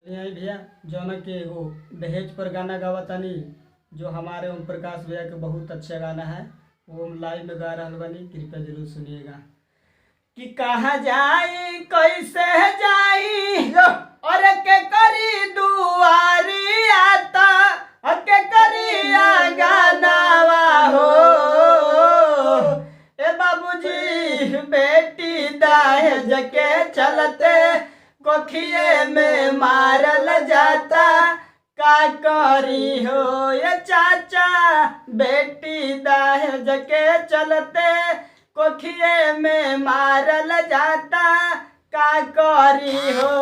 यही भैया जौन के एगो दहेज पर गाना गावा तानी जो हमारे ओम प्रकाश भैया के बहुत अच्छा गाना है। वो हम लाइव में गा रहल बानी, कृपया जरूर सुनिएगा। कि कहाँ जाई कैसे जाई और के करी दुआरी आता के करिया गानावा हो। ए बाबूजी बेटी दहेज के चलते कोखिए में मारल जाता, का करी हो ये चाचा बेटी दहेज के चलते कोखिए में मारल जाता, का करी हो।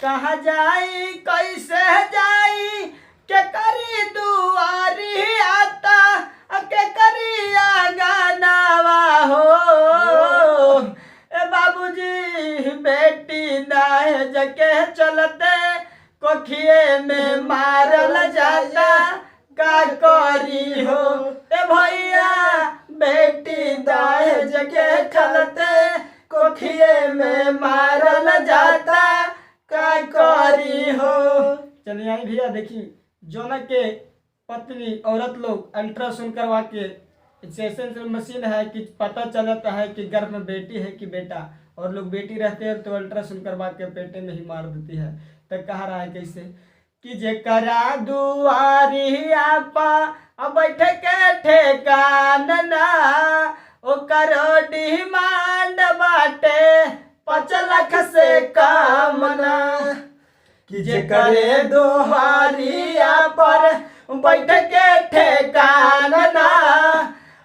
कहाँ जाई कैसे जाई के करी दुआरी आता के करिया गानावा हो। ए बाबूजी बेटी दहेज के चलते कोखिए में मारल जाता, का करी हो। ए भैया बेटी दहेज के चलते कोखिए में मारल जाता, का करी हो। चलिए आई भैया देखिए जोन के पत्नी औरत लोग अल्ट्रासाउंड करवा के ऐसे मशीन है कि पता चलता है कि गर्भ में बेटी है कि बेटा, और लोग बेटी रहते हैं तो अल्ट्रासाउंड करवा के पेटे में ही मार देती है। तो कह रहा है कैसे कि जेकरा दुआरी आपा अब बैठ के ठेकान ना ओ करो डिमांड बाटे 5 लाख से कम ना। कि जेकरे दुआरिया पर बैठ के ठेकान ना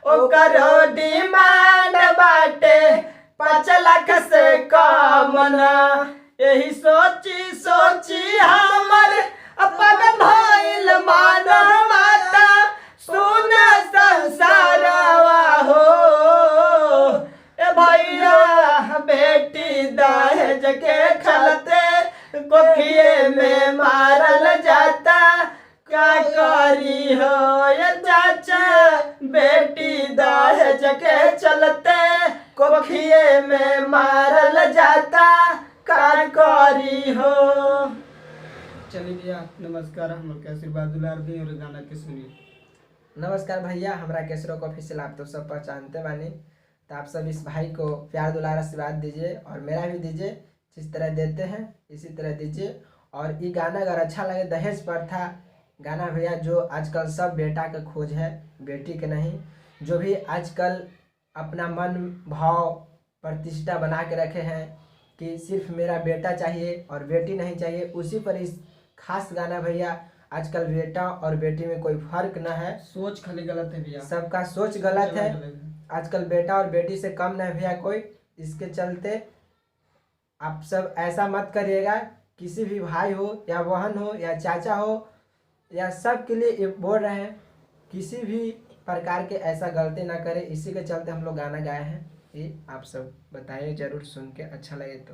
ओ करो डिमांड बाटे 5 लाख से कम ना। यही सोची सोची हमर अपन भइल माना माता सुन संसारवा हो। ए भैया बेटी दहेज के चलते कोखिए में मारल जाता, का करी हो ये चाचा बेटी दहेज के चलते कोखिए में मारल जाता, का करी हो। चलिए भैया नमस्कार, हम के आशीर्वाद दुलार दी और गाना के सुनिए। नमस्कार भैया, हमरा केसरो को ऑफिशियल आप तो सब पहचानते बानी, तो आप सब इस भाई को प्यार दुलार आशीर्वाद दीजिए और मेरा भी दीजिए, जिस तरह देते हैं इसी तरह दीजिए। और ये गाना अगर अच्छा लगे, दहेज प्रथा गाना भैया जो आजकल सब बेटा का खोज है, बेटी के नहीं। जो भी आजकल अपना मन भाव प्रतिष्ठा बना के रखे हैं कि सिर्फ मेरा बेटा चाहिए और बेटी नहीं चाहिए, उसी पर इस खास गाना भैया। आजकल बेटा और बेटी में कोई फर्क ना है, सोच खाली गलत है भैया, सबका सोच गलत है। आजकल बेटा और बेटी से कम नहीं भैया कोई। इसके चलते आप सब ऐसा मत करिएगा, किसी भी भाई हो या बहन हो या चाचा हो या सब के लिए ये बोल रहे हैं, किसी भी प्रकार के ऐसा गलती ना करें। इसी के चलते हम लोग गाना गाए हैं। ये आप सब बताइए जरूर, सुन के अच्छा लगे तो।